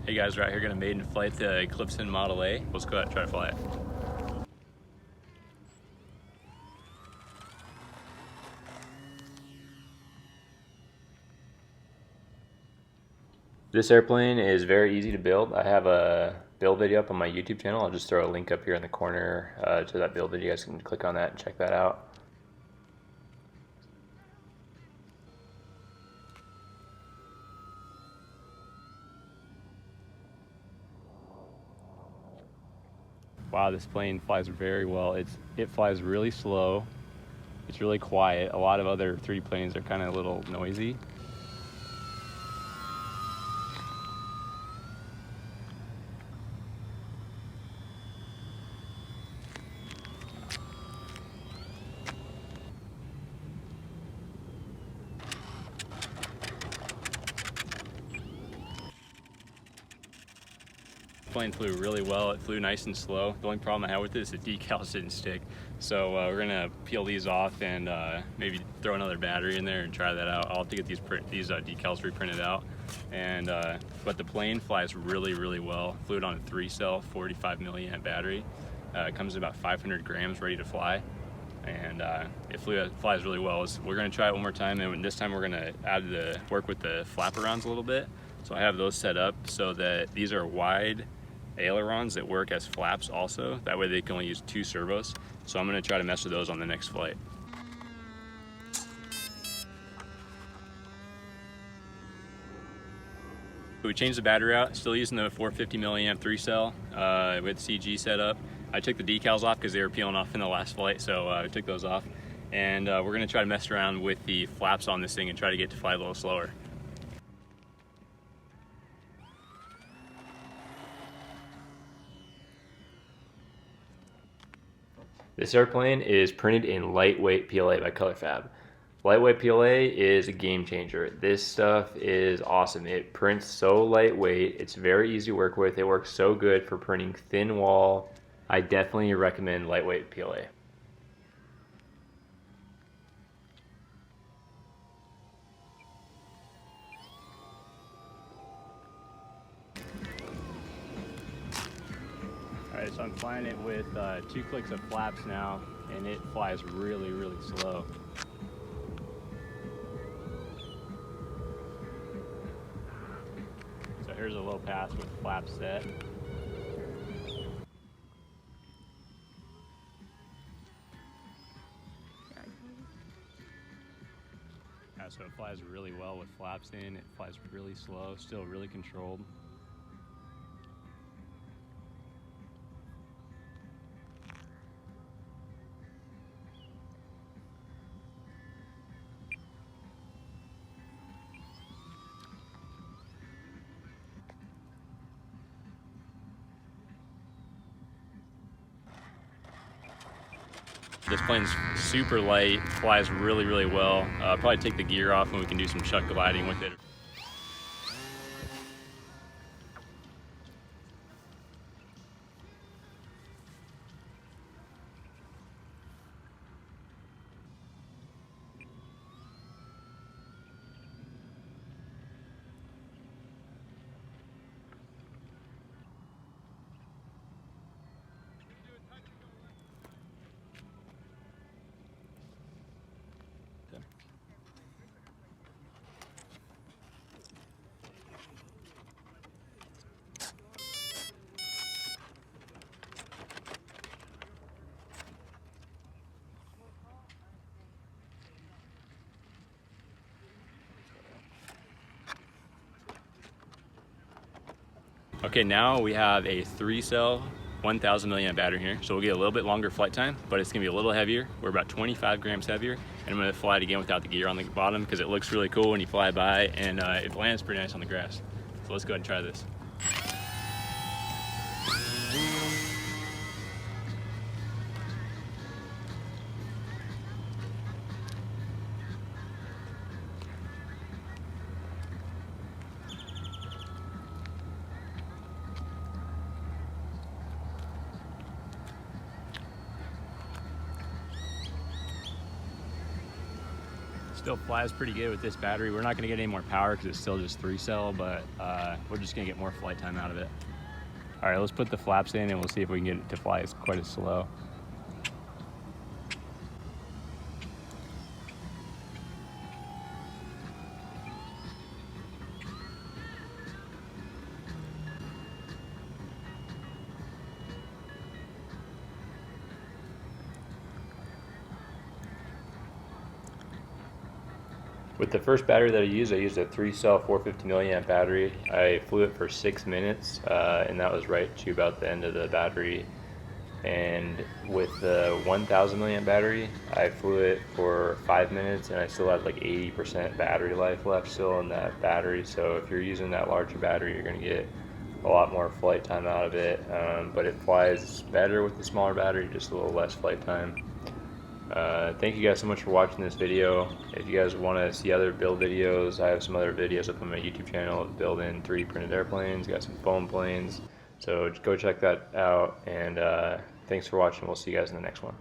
Hey guys, we're out here gonna Maiden flight the Eclipson Model A. Let's go out and try to fly it. This airplane is very easy to build. I have a build video up on my YouTube channel. I'll just throw a link up here in the corner to that build video. You guys can click on that and check that out. Wow, this plane flies very well. It flies really slow. It's really quiet. A lot of other 3D planes are kind of a little noisy. The plane flew really well. It flew nice and slow. The only problem I had with it is the decals didn't stick. So we're gonna peel these off and maybe throw another battery in there and try that out. I'll have to get these decals reprinted out. And but the plane flies really, really well. Flew it on a 3-cell, 45 milliamp battery. It comes in about 500 grams ready to fly. And it flies really well. We're gonna try it one more time, and this time we're gonna work with the flaperons a little bit. So I have those set up so that these are wide ailerons that work as flaps also. That way they can only use 2 servos. So I'm gonna try to mess with those on the next flight. We changed the battery out, still using the 450 milliamp 3-cell with CG set up. I took the decals off because they were peeling off in the last flight, so I took those off. And we're gonna try to mess around with the flaps on this thing and try to get to fly a little slower. This airplane is printed in lightweight PLA by ColorFab. Lightweight PLA is a game changer. This stuff is awesome. It prints so lightweight. It's very easy to work with. It works so good for printing thin wall. I definitely recommend lightweight PLA. Alright, so I'm flying it with 2 clicks of flaps now, and it flies really, really slow. So here's a low pass with flaps set. Yeah, so it flies really well with flaps in. It flies really slow, still really controlled. This plane's super light, flies really, really well. Probably take the gear off and we can do some chuck gliding with it. Okay, now we have a 3-cell 1000 milliamp battery here, so we'll get a little bit longer flight time, but it's gonna be a little heavier. We're about 25 grams heavier, and I'm gonna fly it again without the gear on the bottom because it looks really cool when you fly by, and it lands pretty nice on the grass. So let's go ahead and try this. Still flies pretty good with this battery. We're not gonna get any more power because it's still just 3-cell, but we're just gonna get more flight time out of it. All right, let's put the flaps in and we'll see if we can get it to fly quite as slow. With the first battery that I used a 3-cell 450 milliamp battery. I flew it for 6 minutes, and that was right to about the end of the battery. And with the 1000 milliamp battery, I flew it for 5 minutes, and I still had like 80% battery life left still in that battery. So if you're using that larger battery, you're going to get a lot more flight time out of it, but it flies better with the smaller battery, just a little less flight time. Thank you guys so much for watching this video. If you guys want to see other build videos, I have some other videos up on my YouTube channel of building 3D printed airplanes, got some foam planes, so go check that out, and thanks for watching. We'll see you guys in the next one.